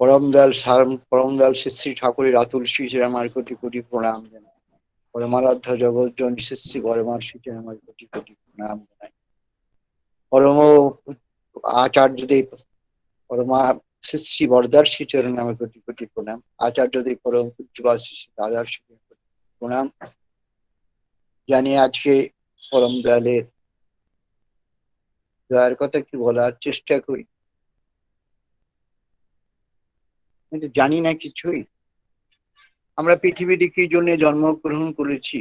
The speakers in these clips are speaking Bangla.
পরম দয়াল শ্রী শ্রী ঠাকুরের আতুল শ্রী আমার কোটি কোটি প্রণাম জানাই। পরমারাধ্য জগৎজন শ্রী শ্রী পরমার শ্রী আমার কোটি কোটি প্রণাম জানাই। পরম আচার্যদেব পরমা শ্রী শ্রী বরদার শ্রী চরণ আমার কোটি কোটি প্রণাম। আচার্যদেব পরম পূজ্যপাদ শ্রী শ্রী দাদার শ্রী প্রণাম জানি। আজকে পরম দয়ালের দয়ার কথা একটু বলার চেষ্টা করি। কিন্তু জানি না কিছুই। আমরা পৃথিবীতে কি জন্য জন্মগ্রহণ করেছি,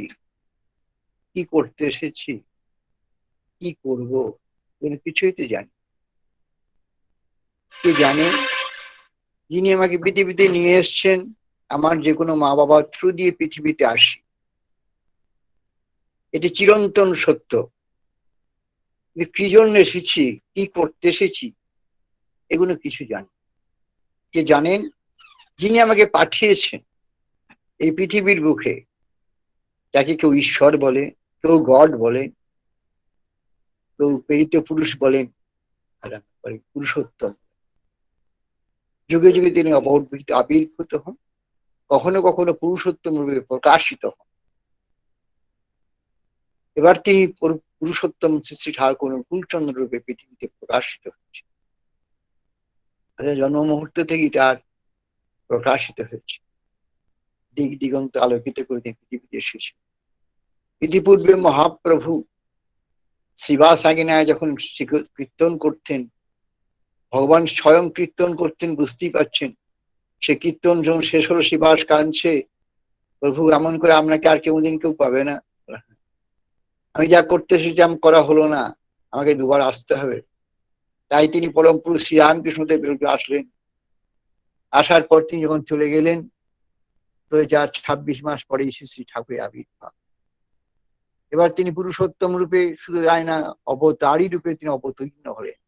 কি করতে এসেছি, কি করব, কিছুই তো জানি। কে জানে? যিনি আমাকে পৃথিবীতে নিয়ে এসছেন, আমার যে কোনো মা বাবার থ্রু দিয়ে পৃথিবীতে আসি, এটি চিরন্তন সত্য। কি জন্য এসেছি, কি করতে এসেছি, এগুলো কিছু জানি। কে জানেন? যিনি আমাকে পাঠিয়েছেন এই পৃথিবীর বুকে, যাকে কেউ ঈশ্বর বলে, কেউ গড বলে, কেউ প্রেরিত পুরুষ বলেন, পুরুষোত্তম। যুগে যুগে তিনি আবির্ভূত হন, কখনো কখনো পুরুষোত্তম রূপে প্রকাশিত হন। এবার তিনি পুরুষোত্তম শ্রী শ্রী ঠাকুর ফুলচন্দ্র রূপে পৃথিবীতে প্রকাশিত হয়েছে। জন্ম মুহূর্ত থেকেই তার প্রকাশিত হয়েছে। দিক দিগন্ত আলোকিত করে তিনি পৃথিবীতে এসেছে। ইতিপূর্বে মহাপ্রভু শিবাসাগিনায় যখন কীর্তন করতেন, ভগবান স্বয়ং কীর্তন করতেন, বুঝতেই পারছেন। সে কীর্তন যখন শেষ হলো, শিবাস কাঁদছে, প্রভু এমন করে আপনাকে আর কেউ পাবে না, আমি যা করতে এসেছি আমি করা হলো না, আমাকে দুবার আসতে হবে। তাই তিনি পরম পুরুষ শ্রীরামকৃষ্ণদেব বিরুদ্ধে আসলেন। আসার পর তিনি যখন চলে গেলেন, 2026 মাস পরে শ্রী শ্রী ঠাকুরের আবির্ভাব। এবার তিনি পুরুষোত্তম রূপে শুধু যায় না, অবতারী রূপে তিনি অবতীর্ণ হলেন।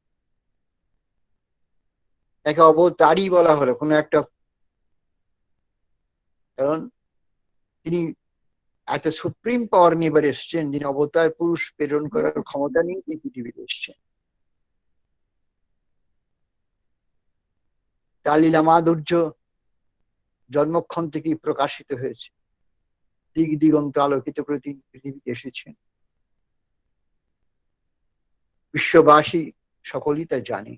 তাকে অবতারী বলা হলো কোনো একটা, কারণ তিনি এত সুপ্রিম পাওয়ার নিয়ে এবার এসছেন, যিনি অবতার পুরুষ প্রেরণ করার ক্ষমতা নিয়ে তিনি পৃথিবীতে এসছেন। তার লীলা মাধুর্য জন্মক্ষণ থেকেই প্রকাশিত হয়েছে। দিক দিগন্ত আলোকিত করে তিনি পৃথিবীতে এসেছেন। বিশ্ববাসী সকলেই তা জানে।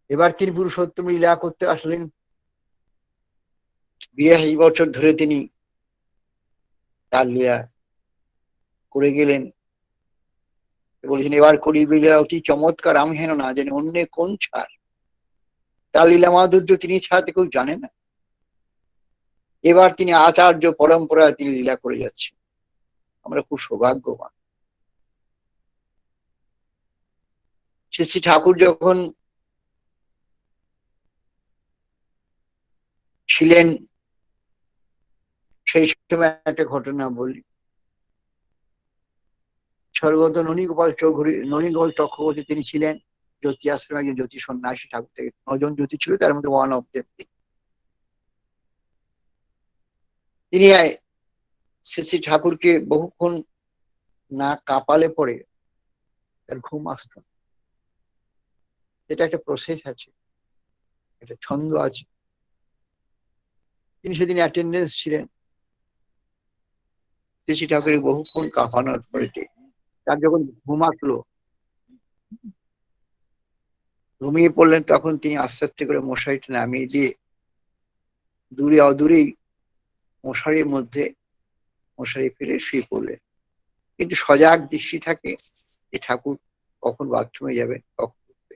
এবার তিনি পুরুষোত্তম লীলা করতে আসলেন। 82 বছর ধরে তিনি তার লীলা করে গেলেন। বলেছেন এবার করি লীলা অতি চমৎকার, আমি হেন না জানি অন্য কোন ছাড়। তার লীলা মাধুর্য তিনি ছাড়া কেউ জানে না। এবার তিনি আচার্য পরম্পরায় তিনি লীলা করে যাচ্ছেন। আমরা খুব সৌভাগ্যবান। শ্রী শ্রী ঠাকুর যখন ছিলেন, সেই সময় একটা ঘটনা বলি। স্বর্গত ননীগোপাল চক্রবর্তী তিনি ছিলেন জ্যোতি আশ্রমে একজন জ্যোতি সন্ন্যাসী। ঠাকুর থেকে 9 জন জ্যোতি ছিল, তার মধ্যে ওয়ান অফ দেম। তিনি শ্রী শ্রী ঠাকুরকে বহুক্ষণ না কাঁপালে পরে তার ঘুম আসত। এটা একটা প্রসেস আছে, একটা ছন্দ আছে। তিনি সেদিন অ্যাটেন্ডেন্স ছিলেন। শ্রী শ্রী ঠাকুরের বহুক্ষণ কাঁপানোর পরে তার যখন ঘুম আসলো, ঘুমিয়ে পড়লেন, তখন তিনি আস্তে আস্তে করে মশারিটা নামিয়ে দিয়ে দূরে অদূরেই মশারির মধ্যে মশারি ফেলে শুয়ে পড়লেন। কিন্তু সজাগ দৃষ্টি থাকে যে ঠাকুর কখন বাথরুমে যাবে, কখন উঠবে।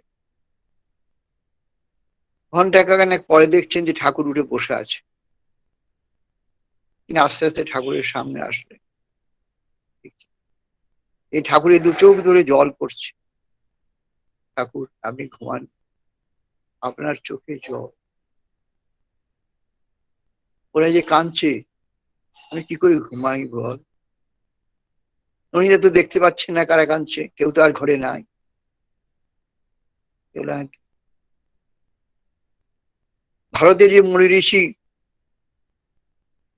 ঘন্টা খানেক পরে দেখছেন যে ঠাকুর উঠে বসে আছে। তিনি আস্তে আস্তে ঠাকুরের সামনে আসলেন। এই ঠাকুরের দু চোখ ধরে জল পড়ছে। ঠাকুর আপনি ঘুমান, আপনার চোখে জল। ওরা যে কাঁদছে, আমি কি করে ঘুমাই বল? উনি তো দেখতে পাচ্ছেন না কারা কাঁদছে, কেউ তো আর ঘরে নাই। ভারতের যে মুনি ঋষি,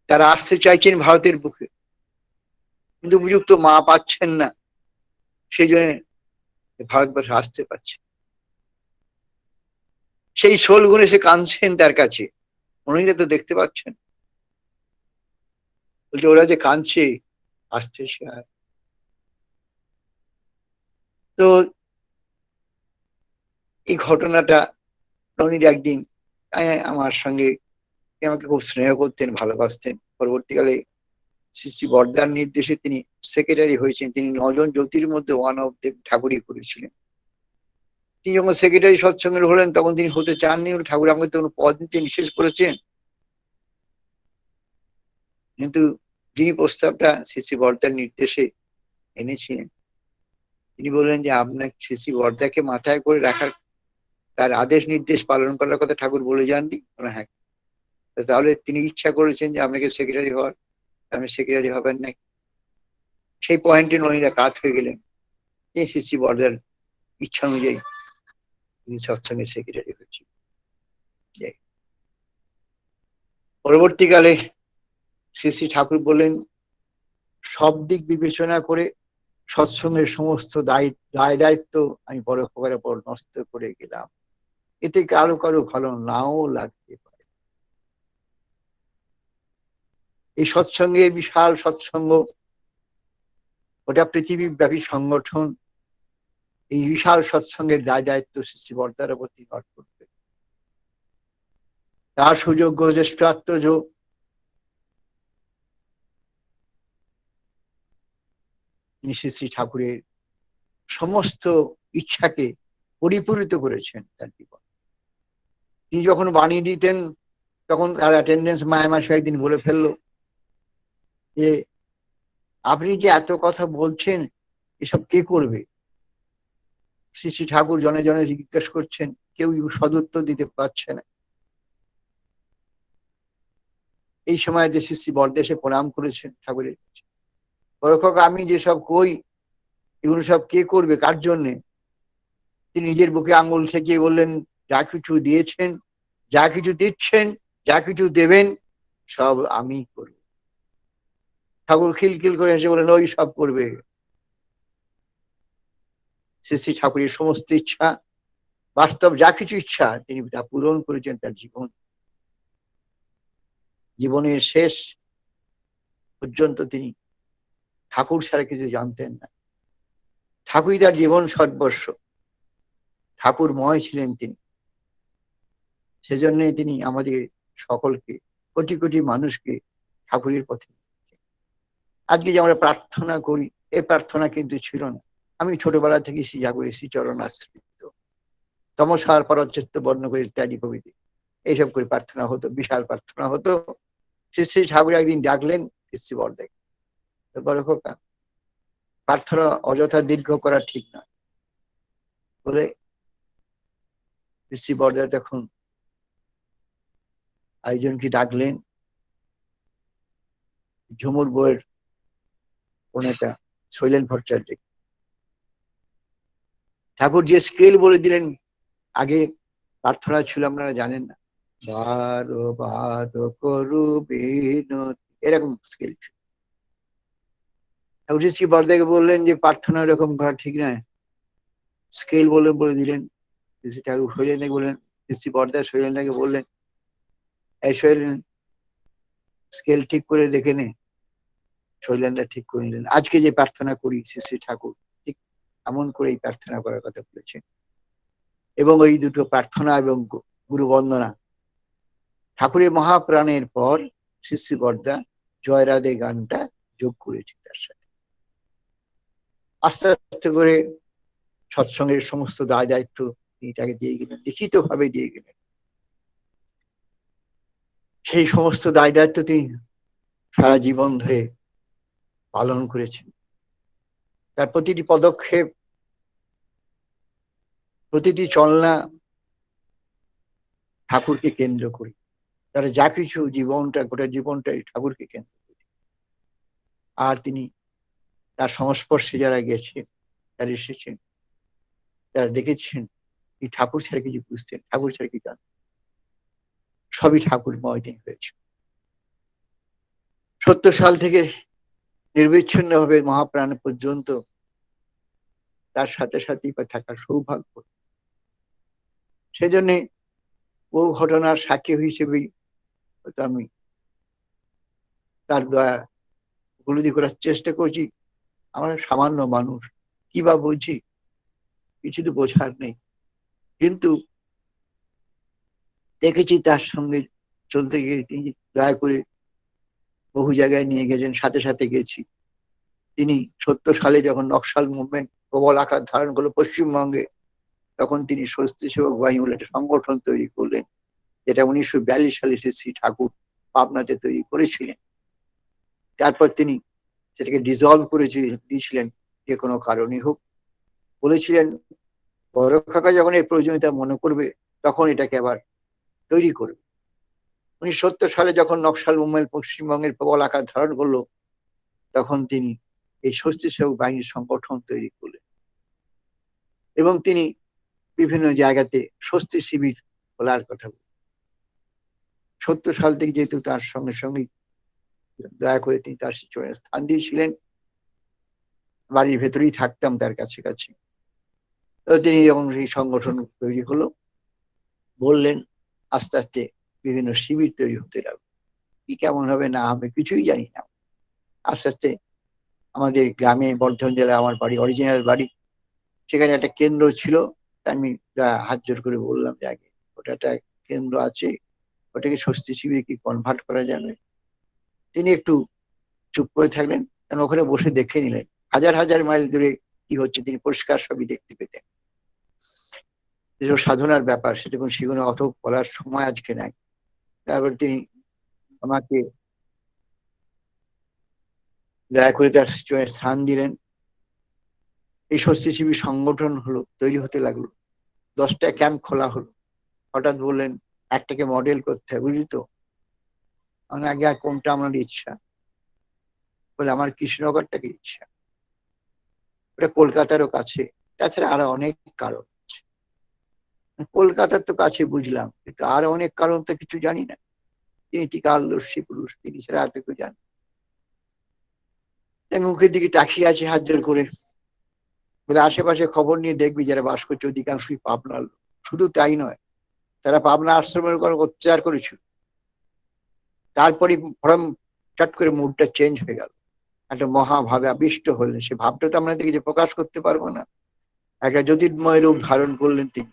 তারা আসতে চাইছেন ভারতের বুকে, কিন্তু উপযুক্ত মা পাচ্ছেন না, সেই জন্য ভারতবর্ষে আসতে পারছে। সেই শোল গুনে সে কাঁদছেন তার কাছে, উনি তো দেখতে পাচ্ছেন। বলছে ওরা যে কাঁদছে আসতে সে। তো এই ঘটনাটা ননীর একদিন আমার সঙ্গে, আমাকে খুব স্নেহ করতেন, ভালোবাসতেন। পরবর্তীকালে শ্রী শ্রী বরদার নির্দেশে তিনি সেক্রেটারি হয়েছেন। তিনি 9 জন জ্যোতির মধ্যে ওয়ান অফ দেব ঠাকুরই করেছিলেন। তিনি যখন সেক্রেটারি সৎসঙ্গের হলেন তখন তিনি হতে চাননি, ঠাকুর আমাকে তো পদ দিতে নিষেধ করেছেন। কিন্তু যিনি প্রস্তাবটা শ্রী শ্রী বরদার নির্দেশে এনেছিলেন, তিনি বললেন যে আপনার শ্রী শ্রী বরদাকে মাথায় করে রাখার, তার আদেশ নির্দেশ পালন করার কথা ঠাকুর বলে যাননি। হ্যাঁ, তাহলে তিনি ইচ্ছা করেছেন যে আপনাকে সেক্রেটারি হওয়ার, আপনি সেক্রেটারি হবেন না। সেই পয়েন্টে ননীরা কাত হয়ে গেলেন। শ্রী শ্রী বরদার ইচ্ছা অনুযায়ী তিনি সৎসঙ্গের সেক্রেটারি হয়েছিল। পরবর্তীকালে শ্রী শ্রী ঠাকুর বললেন, সব দিক বিবেচনা করে সৎসঙ্গের সমস্ত দায় দায়িত্ব আমি পরোপকারের পর নষ্ট করে গেলাম। এতে কারো কারো ভালো নাও লাগতে পারে। এই সৎসঙ্গের বিশাল সৎসঙ্গ, ওটা পৃথিবীব্যাপী সংগঠন। এই বিশাল সৎসঙ্গের দায়িত্ব শ্রী শ্রী বরদার উপর নির্ভর করবে। তার সুযোগ্য জ্যেষ্ঠাত্মজ শ্রী শ্রী ঠাকুরের সমস্ত ইচ্ছাকে পরিপূরিত করেছেন তার জীবন। তিনি যখন বাণী দিতেন তখন তার অ্যাটেন্ডেন্স মায়ামাসে একদিন বলে ফেললো যে আপনি যে এত কথা বলছেন এসব কে করবে? শ্রী শ্রী ঠাকুর জনে জনে জিজ্ঞেস করছেন, কেউ সদুত্তর দিতে পারছে না। এই সময় শ্রী শ্রী বরদেশে প্রণাম করেছেন ঠাকুরের কাছে, পরোক্ষক আমি যেসব কই এগুলো সব কে করবে, কার জন্যে? তিনি নিজের বুকে আঙুল ঠেকিয়ে বললেন, যা কিছু দিয়েছেন, যা কিছু দিচ্ছেন, যা কিছু দেবেন, সব আমি করব। ঠাকুর খিলখিল করে এসে বলেন, ওই সব করবে। শ্রী শ্রী ঠাকুরের সমস্ত ইচ্ছা, বাস্তব যা কিছু ইচ্ছা তিনি তা পূরণ করেছেন তার জীবনের শেষ পর্যন্ত তিনি ঠাকুর ছাড়া কিছু জানতেন না। ঠাকুরই তার জীবন সর্বস্ব, ঠাকুরময় ছিলেন তিনি। সেজন্য তিনি আমাদের সকলকে, কোটি কোটি মানুষকে ঠাকুরের পথে। আজকে যে আমরা প্রার্থনা করি, এই প্রার্থনা কিন্তু ছিল না। আমি ছোটবেলা থেকে শ্রী ঠাকুরের শ্রীচরণ আশ্রিত, তমসার পরচিত্ত বর্ণ করে ইত্যাদি প্রভৃতি এইসব করে প্রার্থনা হতো, বিশাল প্রার্থনা হতো। শ্রী শ্রী ঠাকুর একদিন ডাকলেন শ্রী শ্রী বরদাকে, বড় খোকা, প্রার্থনা অযথা দীর্ঘ করা ঠিক না বলে শ্রী বরদা তখন আরেকজনকে ডাকলেন, ঝুমুর বইয়ের প্রণেতা শৈলেন ভট্টাচার্য। ঠাকুর যে স্কেল বলে দিলেন, আগে প্রার্থনা ছিল আপনারা জানেন না, বারো বাদ করু এরকম স্কেল ছিল। ঠাকুর শ্রী বরদাকে বললেন যে প্রার্থনা এরকম করা ঠিক নয়, স্কেল বলে দিলেন। ঠাকুর শৈলেনকে বললেন, শ্রী বরদা শৈলেনকে বললেন, এই শৈলেন স্কেল ঠিক করে দেখে নে। শৈলেনরা ঠিক করে নিলেন। আজকে যে প্রার্থনা করি শ্রী শ্রী ঠাকুর ঠিক এমন করে এই প্রার্থনা করার কথা বলেছেন। এবং ওই দুটো প্রার্থনা এবং গুরু বন্দনা, ঠাকুরের মহাপ্রাণের পর শ্রী শ্রী বরদা জয় রাধে গানটা যোগ করেছে তার সাথে। আস্তে আস্তে করে সৎসঙ্গের সমস্ত দায় দায়িত্ব তিনি তাকে দিয়ে গেলেন, লিখিত ভাবে দিয়ে গেলেন। সেই সমস্ত দায় দায়িত্ব তিনি সারা জীবন ধরে পালন করেছেন। তার প্রতিটি পদক্ষেপ, প্রতিটি চলনা ঠাকুরকে কেন্দ্র করে, তারা যা কিছু জীবনটা, গোটা জীবনটাই ঠাকুরকে কেন্দ্র করে। আর তিনি তার সংস্পর্শে যারা গেছেন, যারা এসেছেন, যারা দেখেছেন, এই ঠাকুর ছাড়া কিছু বুঝতেন, ঠাকুর ছাড়া কি জানতেন, সবই ঠাকুরময় তিনি হয়েছে। 70 সাল থেকে নির্বিচ্ছিন্ন ভাবে মহাপ্রাণ পর্যন্ত তার সাথে সাথেই থাকার সৌভাগ্য। সেজন্য ও ঘটনার সাক্ষী হিসেবেই হয়তো আমি তার দয়া উপলব্ধি করার চেষ্টা করছি। আমরা সামান্য মানুষ, কি বা বুঝি, কিছু তো বোঝার নেই। কিন্তু দেখেছি তার সঙ্গে চলতে গিয়ে তিনি দয়া করে বহু জায়গায় নিয়ে গেছেন, সাথে সাথে গেছি। তিনি 70 সালে যখন নকশাল মুভমেন্ট প্রবল আকার ধারণ করলো পশ্চিমবঙ্গে, তখন তিনি স্বস্তি সেবক বাহিনী বলে একটা সংগঠন তৈরি করলেন, যেটা 1942 সালে শ্রী ঠাকুর পাবনাতে তৈরি করেছিলেন। তারপর তিনি সেটাকে ডিজলভ করে দিয়েছিলেন, যে কোনো কারণে হোক। বলেছিলেন বড় কাকা যখন এর প্রয়োজনীয়তা মনে করবে তখন এটাকে আবার তৈরি করবে। 1970 সালে যখন নকশাল মুভমেন্ট পশ্চিমবঙ্গের প্রবল আকার ধারণ করলো, তখন তিনি এই স্বস্তি সেবক বাহিনীর সংগঠন তৈরি করলেন এবং তিনি বিভিন্ন জায়গাতে স্বস্তি শিবির খোলার কথা বলেন। 70 সাল থেকে যেহেতু তার সঙ্গে সঙ্গে দয়া করে তিনি তার স্থান দিয়েছিলেন, বাড়ির ভেতরেই থাকতাম তার কাছে কাছে। তো তিনি যখন এই সংগঠন তৈরি হলো, বললেন আস্তে আস্তে বিভিন্ন শিবির তৈরি হতে লাগলো। কি কেমন হবে না হবে কিছুই জানি না। আস্তে আস্তে আমাদের গ্রামে, বর্ধমান জেলায় আমার বাড়ি, অরিজিনাল বাড়ি, সেখানে একটা কেন্দ্র ছিল। আমি হাত জোর করে বললাম যে আগে ওটা একটা কেন্দ্র আছে, ওটাকে স্বস্তি শিবিরে কি কনভার্ট করা যাবে। তিনি একটু চুপ করে থাকলেন, কারণ ওখানে বসে দেখে নিলেন হাজার হাজার মাইল দূরে কি হচ্ছে, তিনি পরিষ্কার সবই দেখতে পেতেন। যেসব সাধনার ব্যাপার, সেগুলো অত বলার সময় আজকে নাই। তারপর তিনি আমাকে দয়া করে তার স্থান দিলেন। এই স্বস্তি শিবির সংগঠন হলো, তৈরি হতে লাগলো। 10টা ক্যাম্প খোলা হলো। হঠাৎ বললেন একটাকে মডেল করতে হবে, বুঝলি তো। আমি আগে কোনটা আমার ইচ্ছা, বলে আমার কৃষ্ণনগরটাকে ইচ্ছা, ওটা কলকাতারও কাছে। তাছাড়া আরো অনেক কারণ, কলকাতার তো কাছে বুঝলাম, কিন্তু আরো অনেক কারণ তো কিছু জানি না। তিনি ত্রিকালদর্শী পুরুষ, তিনি ছাড়া আর কেউ জানেন। মুখের দিকে তাকিয়ে আছে হাত জোর করে, বলে আশেপাশে খবর নিয়ে দেখবি যারা বাস করছে অধিকাংশই পাবনার লোক। শুধু তাই নয়, তারা পাবনা আশ্রমের উপর অত্যাচার করেছিল। তারপরে ফরম চট করে মুডটা চেঞ্জ হয়ে গেল, একটা মহাভাবে আবিষ্ট হলেন। সে ভাবটা তো আমরা দেখি যে প্রকাশ করতে পারবো না। একটা জ্যোতির্ময় রূপ ধারণ করলেন তিনি।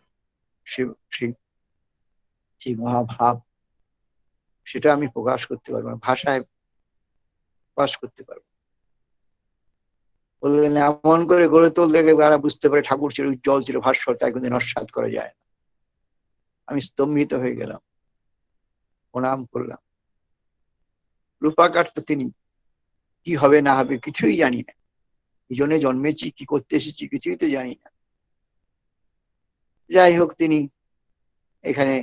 সেই মহাভাব, সেটা আমি প্রকাশ করতে পারবো না, ভাষায় প্রকাশ করতে পারবো। বললেন এমন করে গড়ে তুলতে তারা বুঝতে পারে ঠাকুর ছিল উজ্জ্বল, ছিল ভাস্বর, তাই কোনদিন নস্বাত করা যায় না। আমি স্তম্ভিত হয়ে গেলাম, প্রণাম করলাম। রূপাকার তো তিনি, কি হবে না হবে কিছুই জানি না। এই জন্য জন্মেছি, কি করতে এসেছি কিছুই তো জানি না। যাই হোক, তিনি এখানে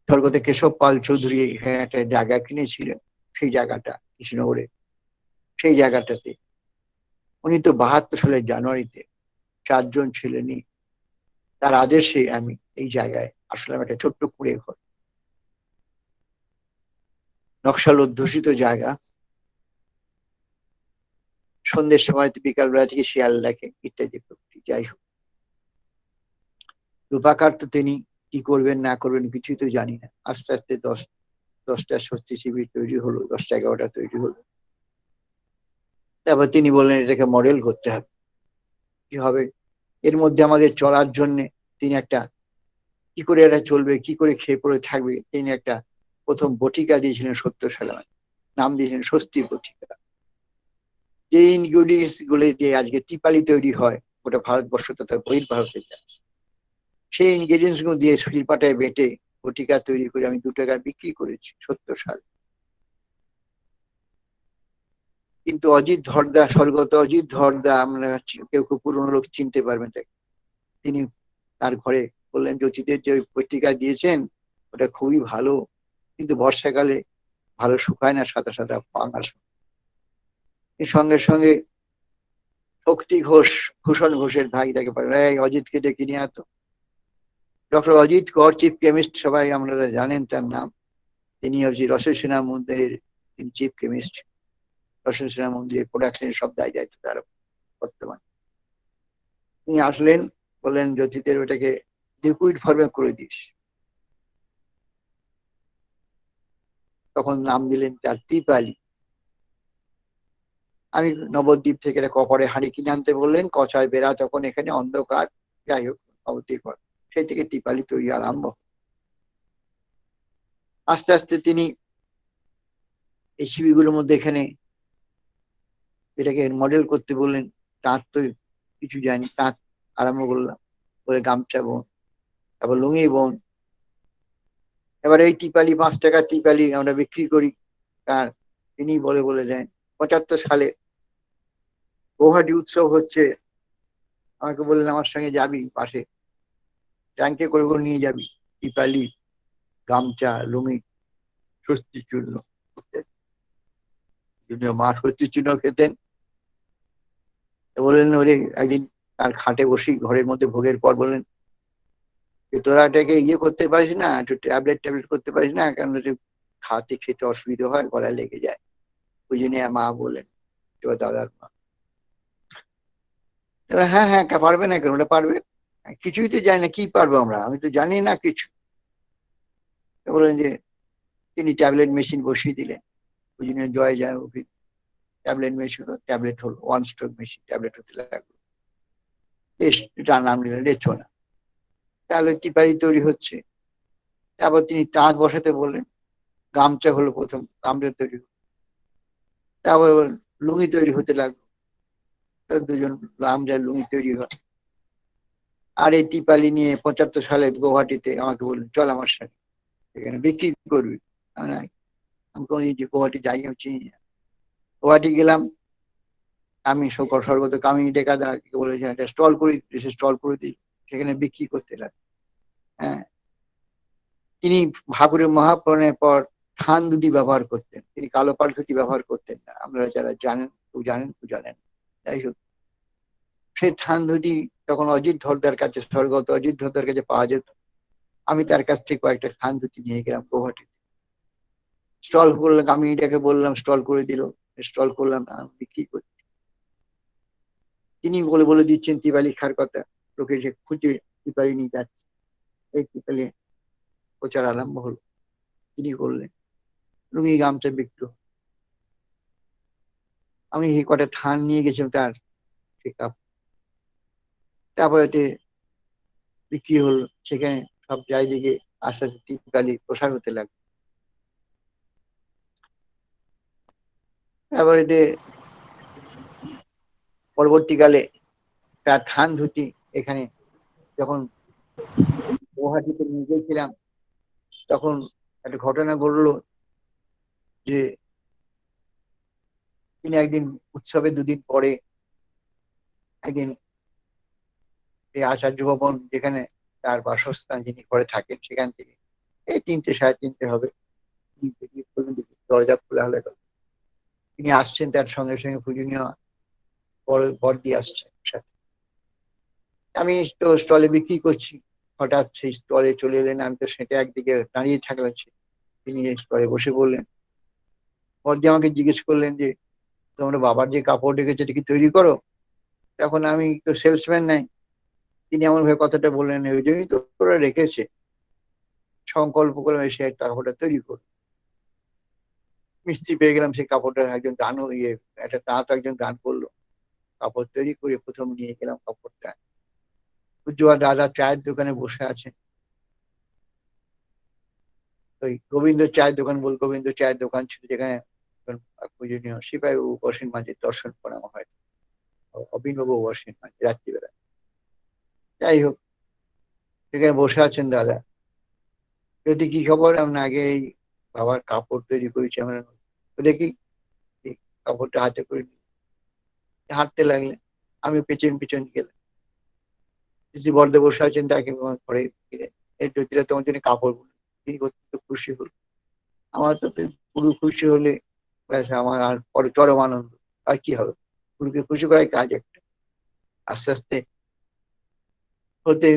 স্বর্গতে কেশব পাল চৌধুরী এখানে একটা জায়গা কিনেছিলেন, সেই জায়গাটা কৃষ্ণনগরে। সেই জায়গাটাতে উনি তো 72 সালের জানুয়ারিতে 4 জন ছিলেনই, তার আদেশে আমি এই জায়গায় আসলাম। একটা ছোট্ট কুড়ে ঘর, নকশাল অধ্যুষিত জায়গা। সন্ধ্যের সময় বিকাল বেলা থেকে শিয়াল ডাকে ইত্যাদি। যাই হোক, রূপাকার তো তিনি কি করবেন না করবেন কিছুই তো জানি না। আস্তে আস্তে 10টা স্বস্তি শিবির তৈরি হলো, 10টা 11টা তৈরি হলো। তারপর তিনি বললেন এটাকে মডেল করতে হবে। কি হবে এর মধ্যে আমাদের চলার জন্য, তিনি একটা কি করে এটা চলবে, কি করে খেয়ে পড়ে থাকবে, তিনি একটা প্রথম বটিকা দিয়েছিলেন 70 সালে, নাম দিয়েছিলেন স্বস্তি বটিকা। যে ইনগ্রিডিয়েন্টস গুলো দিয়ে আজকে টিপালি তৈরি হয়, ওটা ভারতবর্ষ তথা বহির্ভারতে যায়। সেই ইনগ্রিডিয়েন্টস গুলো দিয়ে শিলপাটায় বেটে বটিকা তৈরি করে আমি 2 টাকায় বিক্রি করেছি 70 সালে। কিন্তু অজিত ধরদা, স্বর্গত অজিত ধরদা, আমরা কেউ কেউ পুরনো লোক চিনতে পারবেন তাকে, তিনি তার ঘরে বললেন জ্যোতিদের যে পত্রিকা দিয়েছেন ওটা খুবই ভালো, কিন্তু বর্ষাকালে ভালো শুকায় না, সাদা সাদা পাঙাশ। সঙ্গে সঙ্গে শক্তি ঘোষ, ভূষণ ঘোষের ভাই, তাকে এই অজিতকে ডেকে নিয়ে আতো। ডক্টর অজিত কর, চিফ কেমিস্ট, সবাই আপনারা জানেন তার নাম। তিনি হচ্ছে রসসেনা মন্দিরের চিফ কেমিস্ট। রসসেনা মন্দিরের প্রোডাকশনের সব দায়িত্ব তার বর্তমান। তিনি আসলেন, বললেন জ্যোতিদের ওটাকে লিকুইড ফর্মে করে দিস। তখন নাম দিলেন তার ত্রিপালী। আমি নবদ্বীপ থেকে কপারে হাঁড়ি কিনে আনতে বললেন, কচায় বেড়া তখন এখানে অন্ধকার, যাই হোক নবদ্বীপ। সেই থেকে ত্রিপালী তৈরি আরম্ভ। আস্তে আস্তে তিনি এই শিবিগুলোর মধ্যে এখানে এটাকে মডেল করতে বললেন। তাঁত তো কিছু জানি, তাঁত আরম্ভ করলাম, বলে গামছা বোন, তারপর লুঙ্গি বোন। এবার এই ত্রিপালী 5 টাকা ত্রিপালী আমরা বিক্রি করি। আর তিনি বলে বলে দেন 75 সালে গৌহাটি উৎসব হচ্ছে, আমাকে বললেন আমার সঙ্গে যাবি, পাশে ট্যাঙ্কে করে করে নিয়ে যাবি ত্রিপালী, গামছা, লুঙ্গি, স্বস্তি চূর্ণ। মা স্বস্তি চূর্ণ খেতেন। বললেন ওরে একদিন তার খাটে বসি ঘরের মধ্যে ভোগের পর বললেন, তোরা এটাকে ইয়ে করতে পারিস না, একটু ট্যাবলেট ট্যাবলেট করতে পারিস না, কারণ খাতে খেতে অসুবিধা হয়, গলায় লেগে যায়। ওই জন্য মা বললেন, দাদার মা, হ্যাঁ হ্যাঁ পারবে না কেন, ওটা পারবে, কিছুই তো জানি না, কি পারবো আমরা, আমি তো জানি না কিছু। বললেন যে তিনি ট্যাবলেট মেশিন বসিয়ে দিলেন। ওই জন্য জয় যায় ট্যাবলেট মেশিন, ট্যাবলেট হলো 1 স্ট্রোক মেশিন, ট্যাবলেট হতে লাগলো। তার নাম নিলেন রেছনা। তাহলে টিপারি তৈরি হচ্ছে। তারপর তিনি তাঁত বসাতে বললেন, গামছা হলো প্রথম, গামছা তৈরি হলো। তারপর লুঙ্গি তৈরি হতে লাগলো, দুজন গামছা লুঙ্গি তৈরি হয়। আর এই টিপালি নিয়ে 75 সালে গৌহাটিতে আমাকে বললেন, চল আমার সাথে, এখানে বিক্রি করবি। আমি কোনদিন গৌহাটি যাই, আমি চিনি না। গৌহাটি গেলাম, আমি স্বর্গত কামিনী টেকাদা বলেছেন একটা স্টল করে দিতে, সে স্টল করে দিই, সেখানে বিক্রি করতে লাগে। হ্যাঁ, তিনি ভাগুরের মহাপ্রণের পর থান দুটি ব্যবহার করতেন, তিনি কালো পাল ধুতি ব্যবহার করতেন না। আপনারা যারা জানেন, কেউ জানেন কেউ জানেন। যাই হোক, সেই থান ধুতি তখন অজিত ধরদার কাছে, স্বর্গত অজিত ধরদার কাছে পাওয়া যেত। আমি তার কাছ থেকে কয়েকটা থান ধুতি নিয়ে গেলাম গৌহাটি, স্টল করলাম। আমি এটাকে বললাম, স্টল করে দিল, স্টল করলাম, বিক্রি করি। তিনি বলে বলে দিচ্ছেন ত্রিপালী খার কথা, লোকে যে খুঁজে ত্রিপালী নিয়ে যাচ্ছে। এই ত্রিপালী প্রচার আরম্ভ হলো। তিনি করলেন লুঙ্গি গামছা বিক্রি। আমি এই কটা থান নিয়ে গেছিলাম তার, তারপরে বিক্রি হলো। সেখানে সব চারিদিকে আস্তে আস্তে ত্রিপালী প্রসার হতে লাগলো। তারপরে পরবর্তীকালে তার থান ধুতি এখানে যখন গৌহাটিতে নিয়ে গেছিলাম, তখন একটা ঘটনা ঘটলো যে তিনি একদিন উৎসবের 2 দিন পরে একদিন এই আচার্য ভবন, যেখানে তার বাসস্থান, যিনি ঘরে থাকেন, সেখান থেকে এই 3টে 3:30 হবে, দরজা খোলা হলে তিনি আসছেন, তার সঙ্গে সঙ্গে পূজনীয় বড়দি আসছেন সাথে। আমি তো স্টলে বিক্রি করছি, হঠাৎ সেই স্টলে চলে এলেন। আমি তো সেটা একদিকে দাঁড়িয়ে থাকলাম, তিনি স্টলে বসে বললেন। বড়দি আমাকে জিজ্ঞেস করলেন যে, তোমরা বাবার যে কাপড় রেখেছে এটা কি তৈরি করো? তখন আমি তো সেলসম্যান নাই, তিনি এমন ভাবে কথাটা বললেন, ওই জন্যই তো ওরা রেখেছে, সংকল্প করে এসে কাপড়টা তৈরি করো। মিস্ত্রি পেয়ে গেলাম, সেই কাপড়টা একজন দান, একটা তাঁত একজন দান করলো, কাপড় তৈরি করে প্রথম নিয়ে গেলাম কাপড়টা। উজ্জ্বল দাদা চায়ের দোকানে বসে আছেন, ওই গোবিন্দ চায়ের দোকান বল, গোবিন্দ চায়ের দোকান ছিল, যেখানে পূজনীয় সিপাহী বসেন মাঝে দর্শন করানো হয়, অভিনব বসেন মাঝে রাত্রিবেলা। যাই হোক, সেখানে বসে আছেন দাদা। যদি কি খবর? আমরা আগে এই বাবার কাপড় তৈরি করেছি আমরা, দেখি কাপড়টা হাতে করে হাঁটতে লাগলেন। আমি পেছন পেছন গেলাম, বর্দে বসে আছেন, তাকে ঘরে এই জ্যোতিরা তোমার জন্য কাপড়, তিনি অত্যন্ত খুশি হল। আমার তো পুরো খুশি হলে ব্যাস, আমার আর পরে চরম আনন্দ। আর কি হবে, পুরুকে খুশি করার কাজ একটা। আস্তে আস্তে হতে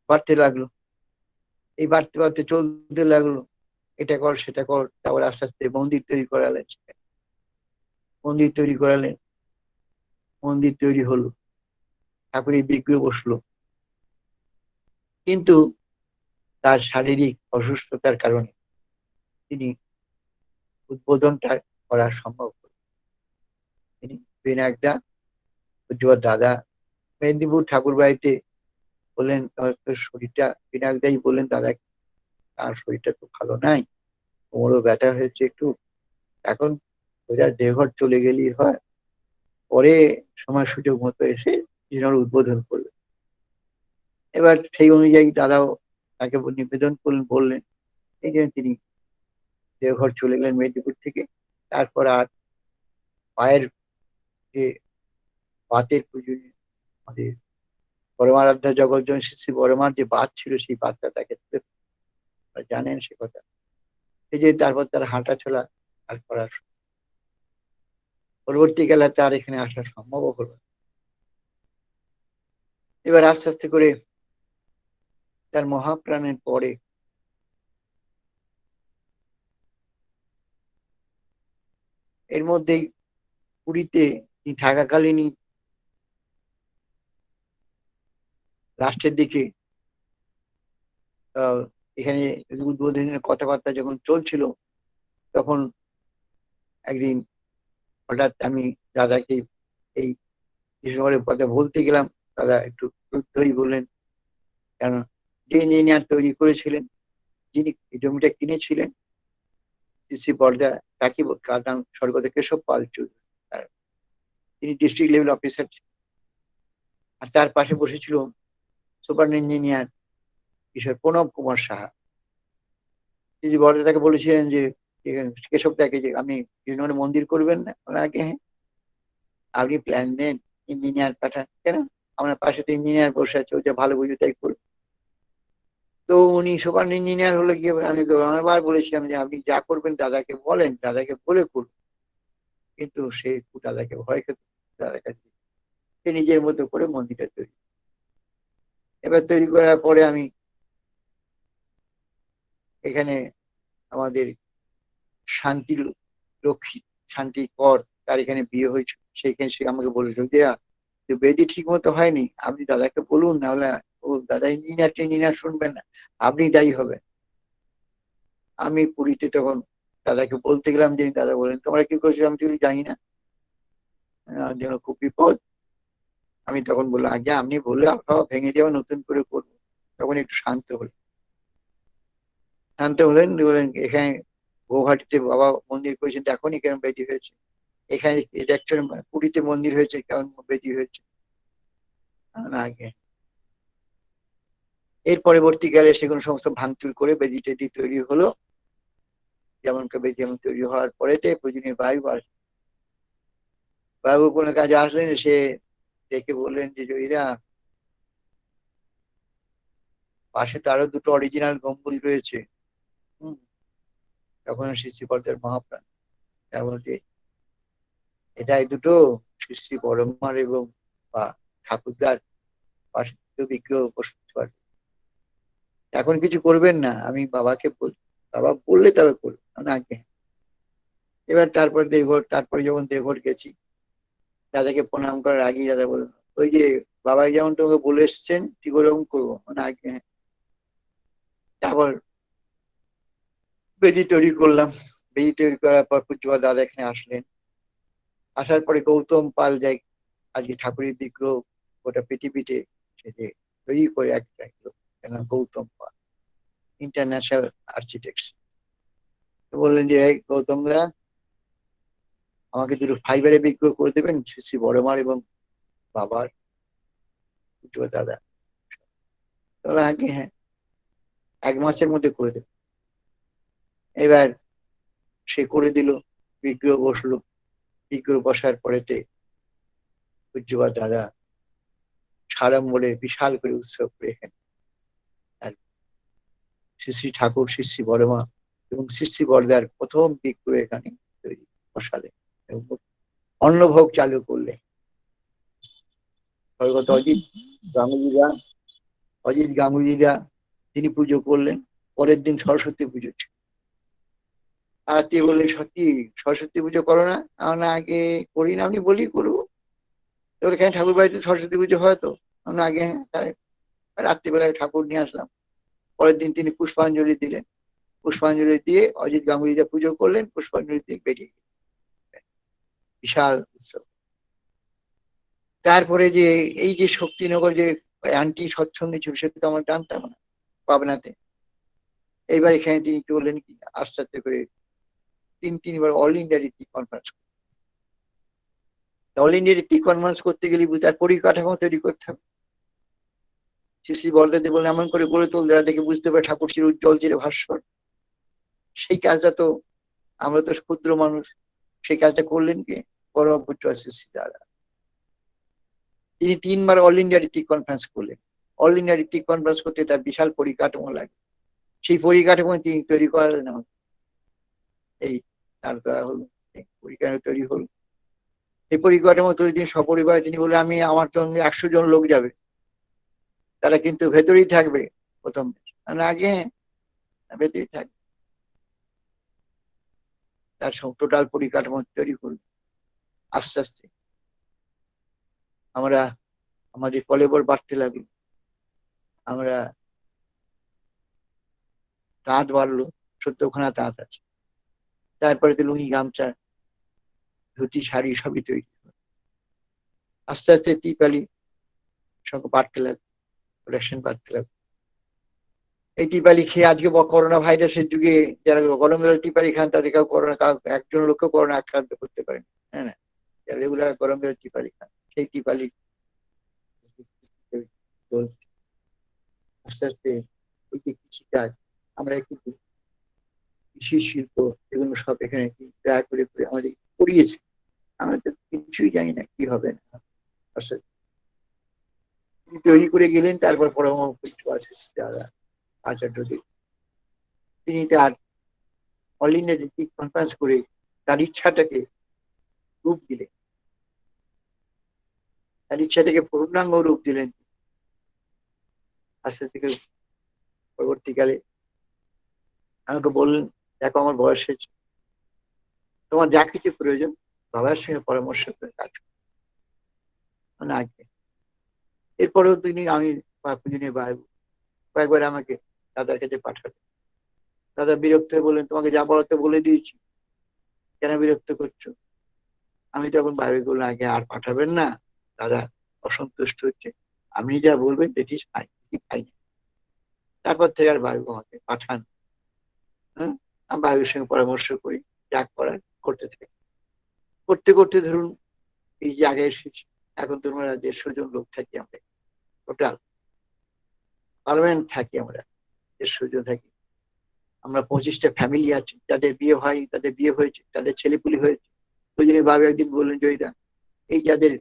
বাড়তে লাগলো, এই বাড়তে বাড়তে চলতে লাগলো, এটা কর সেটা কর। তারপর আস্তে আস্তে মন্দির তৈরি করালেন, মন্দির তৈরি করালেন, মন্দির তৈরি হলো, ঠাকুরের বিগ্রহ বসলো। কিন্তু তার শারীরিক অসুস্থতার কারণে তিনি উদ্বোধনটা করা সম্ভব হলো। তিনি বিনায়কদা, পূজ্যপাদ দাদা মেদিনীপুর ঠাকুর বাড়িতে বললেন, তোর শরীরটা, বিনায়কদাই বললেন, দাদা তার শরীরটা তো ভালো নাই, কোমরও ব্যথা হয়েছে একটু, এখন ওরা দেহঘর চলে গেলেই হয়, পরে সময় সুযোগ মতো এসে যিনার উদ্বোধন করবে। এবার সেই অনুযায়ী দাদাও তাকে নিবেদন করলেন, বললেন, এই যে তিনি দেওঘর চলে গেলেন মেদিনীপুর থেকে। তারপর আর পায়ের যে বাতের পুজো, আমাদের পরমারাধ্যা জগৎজন শ্রী বড়মার যে বাত ছিল, সেই বাতটা তাকে জানেন সে কথা। এই যে তারপর তার হাঁটা চলা আর করার পরবর্তীকালে তার এখানে আসা সম্ভব হলো। এবার আস্তে আস্তে করে তার মহাপ্রাণের পরে এর মধ্যেই পুরীতে থাকাকালীনই লাস্টের দিকে এখানে উদ্বোধনের কথাবার্তা যখন চলছিল, তখন একদিন হঠাৎ আমি দাদাকে এই ডিসেম্বরের কথা বলতে গেলাম। দাদা একটু ক্রুদ্ধই বললেন, কারণ যে ইঞ্জিনিয়ার তৈরি করেছিলেন, যিনি জমিটা কিনেছিলেন শ্রী বরদা, তাকে তার নাম স্বর্গত কেশব পাল চৌধুরী, তিনি ডিস্ট্রিক্ট লেভেল অফিসার, আর তার পাশে বসেছিল সুপার ইঞ্জিনিয়ার কিশোর প্রণব কুমার সাহা। শ্রী বরদা তাকে বলেছিলেন যে কেশব তাকে, যে আপনি কৃষ্ণগড়ে মন্দির করবেন না, ওনাকে হ্যাঁ, আপনি প্ল্যান নেন, ইঞ্জিনিয়ার পাঠান, কেন আমার পাশে তো ইঞ্জিনিয়ার বসে আছে, ওটা ভালো বুঝে তাই করবে। তো উনি সুপার ইঞ্জিনিয়ার হলে গিয়ে আমি অনেকবার বলেছিলাম যে আপনি যা করবেন দাদাকে বলেন, দাদাকে বলে করুন, কিন্তু সে দাদাকে ভয় খেত, দাদার কাছে সে নিজের মতো করে মন্দিরটা তৈরি। এবার তৈরি করার পরে আমি এখানে আমাদের শান্তি লক্ষ্মী, শান্তি কর, তার এখানে বিয়ে হয়েছিল, সেইখানে সে আমাকে বলেছিল, দেয়া বেদি ঠিক মতো হয়নি, আপনি দাদাকে বলুন, নাহলে ও দাদা ইঞ্জিনিয়ার টিঞ্জিনিয়ার শুনবেন না, আপনি দায়ী হবেন। আমি পুরীতে তখন দাদাকে বলতে গেলাম, যে দাদা বলেন তোমরা কি করছো, আমি তো জানি না, যেন খুব বিপদ। আমি তখন বললাম, আগে আপনি বললে আপনারা ভেঙে দেওয়া, নতুন করে করবো। তখন একটু শান্ত হলেন, বলেন এখানে গৌহাটিতে বাবা মন্দির করেছেন, দেখো নি কেমন বেদি হয়েছে, এখানে এটা অ্যাকচুয়ালি পুরীতে মন্দির হয়েছে, কেমন বেদি হয়েছে আগে। এর পরবর্তীকালে সেগুলো সমস্ত ভাঙচুর করে বেদি টেদি তৈরি হলো, যেমন বেদি যেমন তৈরি হওয়ার পরেতে পূজনীয় বাবু কোনো কাজে আসলেন, সে দেখে বললেন যে জয়ীরা, পাশে তো আরো দুটো অরিজিনাল গম্বুজ রয়েছে। হম, তখন শ্রী শ্রী পর্দার মহাপ্রাণ বলছে, এটাই দুটো শ্রী শ্রী বড়মার এবং বা ঠাকুরদার পাশে দুটো বিগ্রহ বসতে পারবে, এখন কিছু করবেন না, আমি বাবাকে বল, বাবা বললে তবে করবো না আগে। এবার তারপর দেবঘর, তারপরে যখন দেবঘর গেছি, দাদাকে প্রণাম করার আগেই দাদা বলল, ওই যে বাবা যেমন তোমাকে বলে এসছেন ঠিক ওরকম করবো না আগে। তারপর বেদি তৈরি করলাম। বেদি তৈরি করার পর পূজ্যপাদ দাদা এখানে আসলেন, আসার পরে গৌতম পাল যাই আজকে ঠাকুরের বিগ্রহ ওটা পিঠে পিঠে সেটা তৈরি করে একটা গৌতম পাল, ইন্টারন্যাশনাল আর্কিটেক্ট। বললেন যে এই গৌতম দা, আমাকে দুটো ফাইবারে বিগ্রহ করে দেবেন শ্রী শ্রী বড়মার এবং বাবার। পূজ্যপাদ দাদা বললেন, আগে হ্যাঁ, 1 মাসের মধ্যে করে দেবেন। এবার সে করে দিল, বিগ্রহ বসলো। বিগ্রহ বসার পরেতে পূজ্যপাদ দাদা সাড়ম্বরে বিশাল করে উৎসব করে এখানে আর শ্রী শ্রী ঠাকুর, শ্রী শ্রী বড়মা এবং শ্রী শ্রী বরদার প্রথম বিগ্রহ এখানে তৈরি বসালে এবং অন্নভোগ চালু করলে। স্বর্গত অজিত গাঙ্গুলিদা তিনি পুজো করলেন। পরের দিন সরস্বতী পুজো ছিল। আর তিনি বললেন, সত্যি সরস্বতী পুজো করো না? না আগে করি না, আপনি বলি করবো। এবার এখানে ঠাকুর বাড়িতে সরস্বতী পুজো হয় তো? আমরা আগে হ্যাঁ, রাত্রিবেলায় ঠাকুর নিয়ে আসলাম। পরের দিন তিনি পুষ্পাঞ্জলি দিলেন। পুষ্পাঞ্জলি দিয়ে অজিত গাঙ্গুলিদা পুজো করলেন, পুষ্পাঞ্জলি দিয়ে বেরিয়ে গেলেন। বিশাল উৎসব। তারপরে যে এই যে শক্তিনগর যে আন্টি সৎসঙ্গে ছিল, সেটা তো আমরা জানতাম না পাবনাতে। এইবার এখানে তিনি করলেন কি, আস্তে আস্তে করে তিনবার all India Ritwik conference. All India Ritwik conference করতে গেলে তার পরিকাঠামো তৈরি করতে হবে। শ্রী বলদেব বলে এমন করে গড়ে তোল যারা দেখে বুঝতে পারে ঠাকুরজির উজ্জ্বল চিরে ভাস্কর। সেই কাজটা তো আমরা তো ক্ষুদ্র মানুষ, সেই কাজটা করলেন কে? পরমপুত্র শ্রী দাদা। তিনি তিনবার অল ইন্ডিয়া ঋত্বিক কনফারেন্স করলেন। অল ইন্ডিয়া ঋত্বিক কনফারেন্স করতে তার বিশাল পরিকাঠামো লাগে, সেই পরিকাঠামো তিনি তৈরি করালেন। এই তার দ্বারা হলো পরিকাঠামো তৈরি হলো। এই পরিকাঠামো তৈরি তিনি সপরিবারে তিনি বলে আমি আমার সঙ্গে 100 জন লোক যাবে, তারা কিন্তু ভেতরেই থাকবে প্রথম আগে, ভেতরেই থাকবে। তার সব টোটাল পরিকাঠামো তৈরি করল। আস্তে আস্তে আমরা আমাদের কলেবর বাড়তে লাগলো, আমরা তাঁত বাড়লো, 14খানা তাঁত আছে। তারপরে তো লুঙ্গি, গামছা, ধুতি, শাড়ি সবই তৈরি। আস্তে আস্তে টিপালি সব বাড়তে লাগলো, প্রোডাকশন বাড়তে লাগলো। এই টিপালি খেয়ে আজকে করোনা ভাইরাসের যুগে যারা গরম জল টিপালি খান তাদের কেউ করোনা, একজন লোককেও করোনা আক্রান্ত করতে পারেন, হ্যাঁ না? যারা রেগুলার গরম জল টিপালি খান, সেই টিপালি আস্তে আস্তে ওই যে কৃষিকাজ, আমরা কিন্তু কৃষি শিল্প এগুলো সব এখানে দয়া করে করে আমাদের করিয়েছে। আমরা তো কিছুই জানি না কি হবে না। আস্তে তৈরি করে গেলেন। তারপর পরমপুত্র দাদা আচার্যদেব, তিনি তার অল ইন্ডিয়া ঋত্বিক কনফারেন্স করে তার ইচ্ছাটাকে রূপ দিলেন, তার ইচ্ছাটাকে পূর্ণাঙ্গ রূপ দিলেন। আস্তে থেকে পরবর্তীকালে আমাকে বললেন, দেখো আমার বয়স হয়েছে, তোমার যা কিছু প্রয়োজন বাবার সঙ্গে পরামর্শ করে কাজ মানে আগে। এরপরেও তিনি আমি পুজনে কয়েকবার আমাকে দাদার কাছে পাঠালেন। দাদা বিরক্ত হয়ে বললেন, তোমাকে যা বলাতে বলে দিয়েছি, কেন বিরক্ত করছো? আমি তখন ভাবি বললাম, আগে আর পাঠাবেন না, দাদা অসন্তুষ্ট হচ্ছে, আপনি যা বলবেন সেটি পাই। তারপর থেকে আর ভাবি আমাকে পাঠান। হ্যাঁ, আমি ভাবির সঙ্গে পরামর্শ করি, যা করার করতে থাকি। করতে করতে ধরুন এই যে আগে এসেছি, এখন তো আমরা 150 জন লোক থাকি, আমরা টোটাল পার্মানেন্ট থাকি, আমরা 150 জন থাকি। আমরা 25টা ফ্যামিলি আছে, যাদের বিয়ে হয়নি তাদের বিয়ে হয়েছে, তাদের ছেলেপুলি হয়েছে। ওই জন্য বাবা একদিন বললেন, জয়দা এই যাদের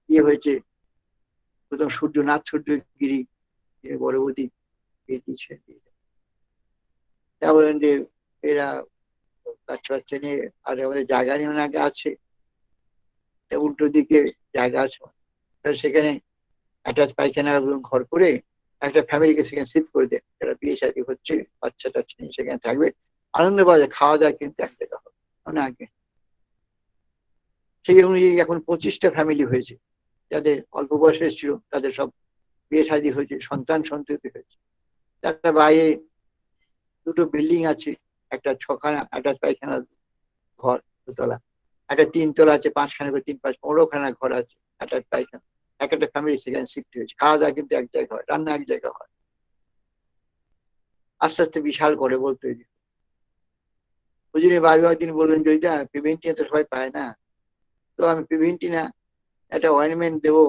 বিয়ে হয়েছে, প্রথম সূর্যনাথ সূর্যগিরি বড় বৌদি তা বলেন যে এরা বাচ্চা বাচ্চা নিয়ে, আর আমাদের জায়গা নিয়ে আগে আছে, উল্টো দিকে জায়গা আছে, সেখানে অ্যাটাচ পায়খানা ঘর করে একটা ফ্যামিলিকে সেখানে শিফট করে দেয়, যারা বিয়ে শাদী হচ্ছে, বাচ্চা টাচ্চা নিয়ে সেখানে থাকবে, আনন্দ পাওয়া যায়, খাওয়া দাওয়া কিন্তু এক জায়গা হবে মানে আগে। সেই অনুযায়ী এখন 25টা ফ্যামিলি হয়েছে, যাদের অল্প বয়সে ছিল তাদের সব বিয়ে শাদী হয়েছে, সন্তান সন্ততি হয়েছে। তারা বাইরে 2টো বিল্ডিং আছে, একটা 6খানা অ্যাটাচ পায়খানা ঘর, 2তলা, একটা 3তলা আছে, 5খানা করে 3, 5, 15খানা ঘর আছে অ্যাটাচ পায়খানা। একটা ফ্যামিলি সেখানে শিফট হয়েছে, খাওয়া দাওয়া কিন্তু এক জায়গায় হয়, রান্না এক জায়গায় হয়। আস্তে আস্তে বিশাল করে বলতে ওই জন্য বাবা তিনি বললেন, জয়িতা প্রিভেন্টিনা তো সবাই পায় না, তো আমি প্রিভেন্টিনা একটা অয়েনমেন্ট দেবো,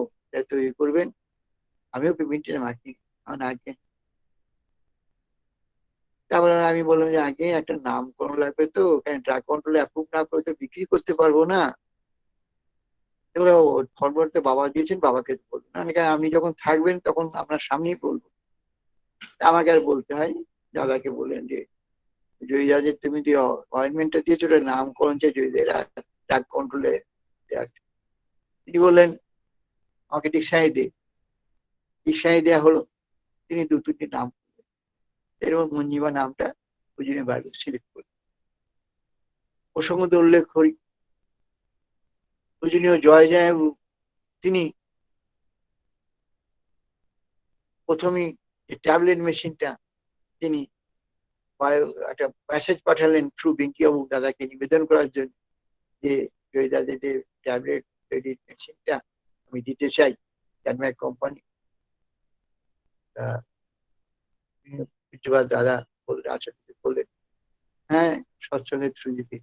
তৈরি করবেন, আমিও প্রিভেন্টিনা মাখি। আগে তারপরে আমি বললাম যে আগে একটা নামকরণ লাগবে, তো ওখানে ড্রাগ কন্ট্রোল অ্যাপ্রুভ না করে তো বিক্রি করতে পারবো না। এগুলো ফরওয়ার্ড বাবা দিয়েছেন, বাবাকে বলবো না, আপনি যখন থাকবেন তখন আপনার সামনেই বলবো। আমাকে আর বলতে হয়, দাদাকে বললেন যে জয়িদা যে তুমি যে অয়েনমেন্টটা দিয়েছো ওটার নামকরণ চাই জয়িদা ড্রাগ কন্ট্রোলে। তিনি বললেন আমাকে ডিকশনারি দেওয়া হলো। তিনি 2-3টি নাম, এরকম মঞ্জিমা নামটা বুঝিয়ে বাইরে সিলেক্ট করি। প্রসঙ্গত উল্লেখ করি, পূজনীয় জয় জয় তিনি প্রথমেই ট্যাবলেট মেশিনটা তিনি একটা মেসেজ পাঠালেন থ্রু বিঙ্কি বাবু দাদাকে নিবেদন করার জন্য যে জয়দাদের ট্যাবলেট মেশিনটা আমি দিতে চাই ক্যানম্যাক কোম্পানি। দাদা বললেন আচ্ছা বললেন হ্যাঁ সৎসঙ্গের থ্রু দিতে।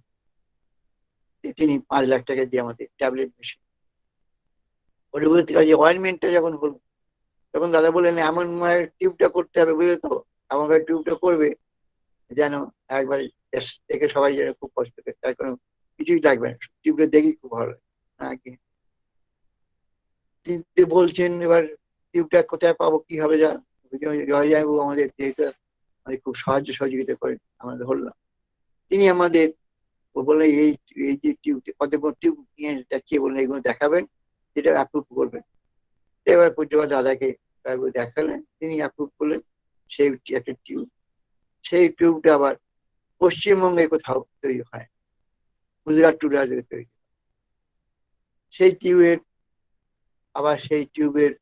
তিনি 5 লাখ টাকা দিয়ে আমাদের ট্যাবলেট মেশিন পরবর্তী কাজে অয়েনমেন্টটা যখন হলো তখন দাদা বললেন এমন টিউবটা করতে হবে বুঝলে তো, এমন টিউবটা করবে যেন একবারে দেখে সবাই যেন খুব কষ্ট করে, তার কোনো কিছুই লাগবে না, টিউবটা দেখি খুব ভালো লাগে। বলছেন এবার টিউবটা কোথায় পাবো কি হবে যা জয়বাবু আমাদের যেহেতু আমাদের খুব সাহায্য সহযোগিতা করেন আমরা ধরলাম। তিনি আমাদের বললেন এই এই যে টিউব কতগুলো টিউব নিয়ে দেখিয়ে বললেন এগুলো দেখাবেন যেটা অ্যাপ্রুভ করবেন। এবার পূজ্যপাদ দাদাকে দেখালেন, তিনি অ্যাপ্রুভ করলেন সেই একটা টিউব। সেই টিউবটা আবার পশ্চিমবঙ্গে কোথাও তৈরি হয়, গুজরাট টুজরাটে তৈরি। সেই টিউবের আবার সেই টিউবের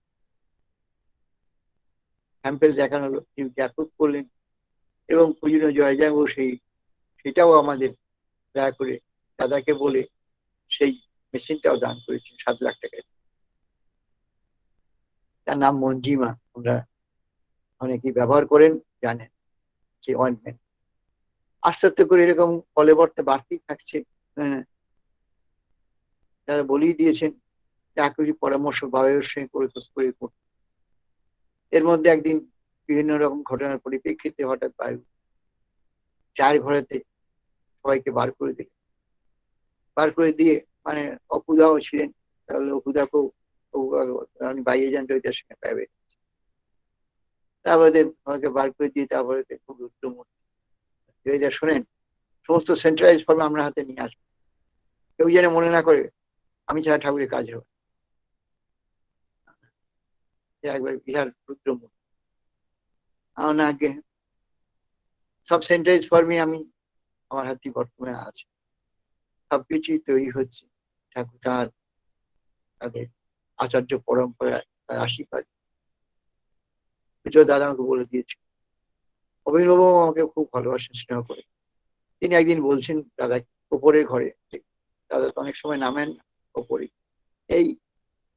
স্যাম্পেল দেখানো হলো, টিউবকে অ্যাপ্রুভ করলেন এবং পূজনীয় জয়বাবু সেটাও আমাদের দয়া করে দাদাকে বলে সেই মেশিনটাও দান করেছেন 7 লাখ টাকায়। তার নাম মঞ্জিমা, আমরা অনেকেই ব্যবহার করেন জানেন যে অয়েন্টমেন্ট। আস্তে আস্তে করে এরকম ফলে বর্তে বাড়তেই থাকছে। তারা বলেই দিয়েছেন চাকরি পরামর্শ বাবার সঙ্গে করে করতে। এর মধ্যে একদিন বিভিন্ন রকম ঘটনার পরিপ্রেক্ষিতে হঠাৎ বায়ু 4 ঘরেতে সবাইকে বার করে দিলেন। বার করে দিয়ে মানে অপুদাও ছিলেন, তাহলে অপুদাকেও আমি বাইরে যান ওইটার সঙ্গে পাবে। তারপরে আমাকে বার করে দিয়ে তারপরে খুব রুদ্রমূর্তি শোনেন সমস্ত সেন্ট্রালাইজ ফর্ম আমরা হাতে নিয়ে আসবো, কেউ যেন মনে না করে আমি ছাড়া ঠাকুরের কাজ হবে। একবার বিহার রুদ্রমূর্তি আমার না আগে সব সেন্ট্রালাইজ ফর্মে আমি আমার হাতে বর্তমানে আছে, সবকিছুই তৈরি হচ্ছে ঠাকুর তাদের আচার্য পরম্পরায় তার আশীর্বাদ। দাদা আমাকে বলে দিয়েছে। অভিনব আমাকে খুব ভালোবাসেন স্নেহ করে। তিনি একদিন বলছেন দাদা ওপরের ঘরে, দাদা তো অনেক সময় নামেন ওপরে, এই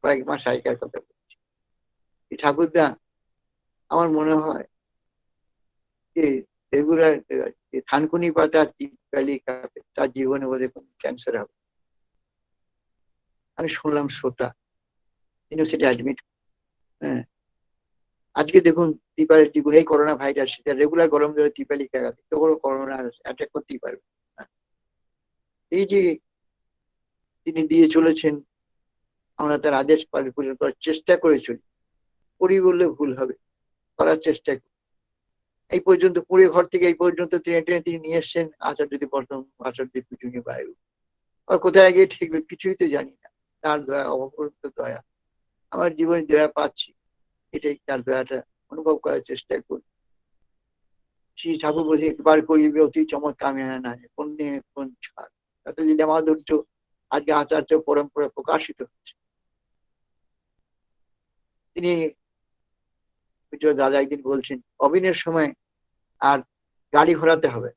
কয়েক মাস আগেকার কথা বলছি, ঠাকুরদা আমার মনে হয় যে রেগুলার থানকুনি পাতা তার জীবনে বোধহয় ক্যান্সার হবে। আমি শুনলাম শ্রোতা, তিনি সেটা অ্যাডমিট। হ্যাঁ আজকে দেখুন টিপালের টিপুন এই করোনা ভাইরাস সেটা রেগুলার গরম জলে টিপালি খেলা তো কোনো করোনা অ্যাটাক করতেই পারবে। এই যে তিনি দিয়ে চলেছেন আমরা তার আদেশ পালন করার চেষ্টা করে চলি, করি বললে ভুল হবে, করার চেষ্টা করি। এই পর্যন্ত পুরো ঘর থেকে এই পর্যন্ত টেনে টেনে তিনি নিয়ে এসছেন আচার্যদেব বর্তমান আচার্যদেব পূজনীয় বায়ু। আর কোথায় গিয়ে ঠিকবে কিছুই তো জানি না, তার দয়া অপরন্ত দয়া, আমার জীবনে দয়া পাচ্ছি, এটাই তার দয়াটা অনুভব করার চেষ্টা করি। শ্রী ঠাকুর বলছে একবার করিবে অতি চমৎকার না পুণ্যে কোন ছাড়, তাতে যদি মাধুর্য আজকে আচার্য পরম্পরা প্রকাশিত হচ্ছে। তিনি দাদা একদিন বলছেন অভিনয়ের সময় আর গাড়ি ঘোরাতে হবে,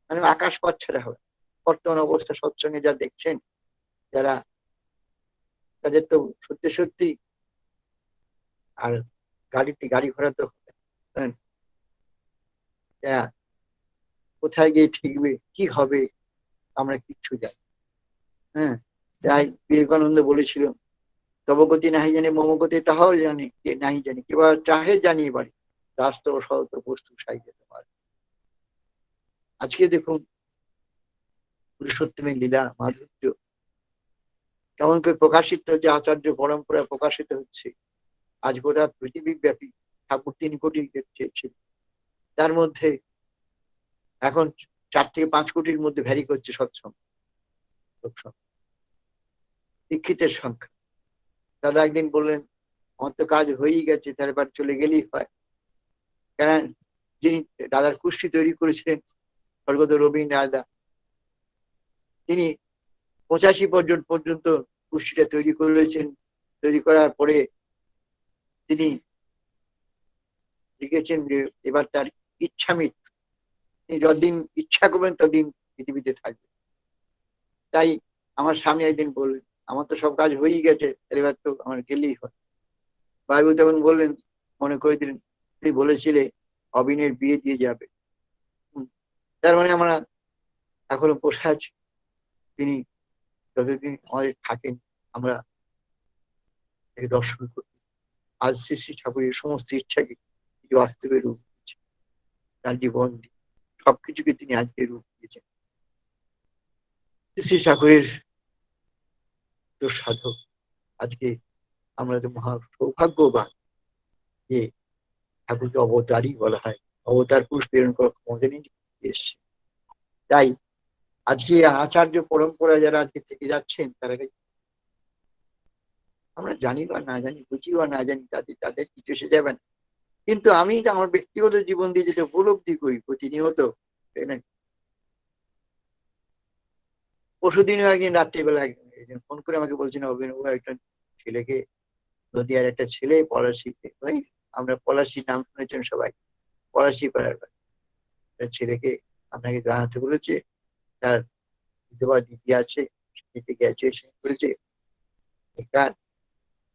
মানে আকাশ পথ ছাড়া হবে। বর্তমান অবস্থা সৎসঙ্গে যা দেখছেন যারা, তাদের তো সত্যি সত্যি আর গাড়ি ঘোরাতে হবে, কোথায় গিয়ে ঠিকবে কি হবে আমরা কিচ্ছু জানি। হ্যাঁ তাই বিবেকানন্দ বলেছিল তবগতি নাহি জানি মমগতি তাহাও জানি নাহি জানি কেবল চাহে জানিয়ে পারি রাস্তব সহত বস্তু সাই যেতে পারে। আজকে দেখুন পুরুষোত্তমের লীলা মাধুর্য কেমন করে প্রকাশিত হচ্ছে, আচার্য পরম্পরা প্রকাশিত হচ্ছে। আজ গোটা পৃথিবী ব্যাপী ঠাকুর 3 কোটি চেয়েছিল, তার মধ্যে এখন 4 থেকে 5 কোটির মধ্যে ভ্যারি করছে সৎসঙ্গ দীক্ষিতের সংখ্যা। দাদা একদিন বললেন আমার তো কাজ হয়েই গেছে, তার এবার চলে গেলেই হয়। কেন যিনি দাদার কুষ্টি তৈরি করেছিলেন স্বর্গত রবীন্দ্র দাদা, তিনি 85 পর্যন্ত কুষ্টিটা তৈরি করেছেন। তৈরি করার পরে তিনি লিখেছেন যে এবার তার ইচ্ছা মৃত্যু, তিনি যতদিন ইচ্ছা করবেন ততদিন পৃথিবীতে থাকবে। তাই আমার স্বামী একদিন বললেন, আমার তো সব কাজ হয়েই গেছে, এবার তো আমার গেলেই হয়। বাবু তখন বললেন, মনে করে দিলেন, তুই বলেছিলে অবিনের বিয়ে দিয়ে যাবে। তার মানে আমরা এখনো বসে আছি, তিনি যতদিন আমাদের থাকেন আমরা তাকে দর্শন করি। আজ শ্রী শ্রী ঠাকুরের সমস্ত ইচ্ছাকে তিনি বাস্তবে রূপ দিয়েছেন, তার জীবন সবকিছুকে তিনি আজকে রূপ দিয়েছেন। শ্রী শ্রী ঠাকুরের সাধক আজকে আমরা তো মহা সৌভাগ্যবান যে ঠাকুরকে অবতারই বলা হয়, অবতার পুরুষ প্রেরণ করার ক্ষমতা নিয়ে এসছে। তাই আজকে আচার্য পরম্পরা যারা আজকে থেকে যাচ্ছেন, তারা আমরা জানি বা না জানি, বুঝি বা না জানি, তাদের তাদের কিছু এসে যাবে না। কিন্তু আমি আমার ব্যক্তিগত জীবন দিয়ে যেটা উপলব্ধি করি প্রতিনিয়ত, পরশুদিনও একদিন রাত্রিবেলা একজন ফোন করে আমাকে বলছেন, অভিনব একটা ছেলেকে, নদীয়ার একটা ছেলে পলাশিতে, ভাই আমরা পলাশি নাম শুনেছেন সবাই, পলাশি পাড়ার ছেলেকে আপনাকে জানাতে বলেছে, তার বিধবা দিদি আছে, গ্র্যাজুয়েশন করেছে,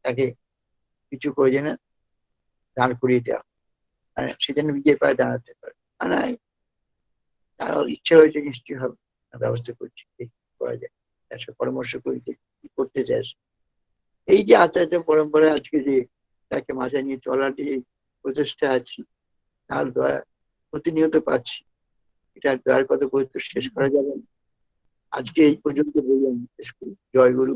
তাকে কিছু করে না দাঁড় করিয়ে দেওয়া, মানে সেজন্য নিজের পায়ে দাঁড়াতে পারে। তার ইচ্ছে হয়েছে, নিশ্চয়ই হবে, ব্যবস্থা করছি, করা যায়, তার সাথে পরামর্শ করি কি করতে চাস। এই যে আচার্য পরম্পরা আজকে যে তাকে মাথায় নিয়ে চলার যে প্রচেষ্টা আছি, তার দয়া প্রতিনিয়ত পাচ্ছি, এটা দয়ার কথা বলতে শেষ করা যাবে না। আজকে এই পর্যন্ত বললাম, শেষ করি। জয় গুরু।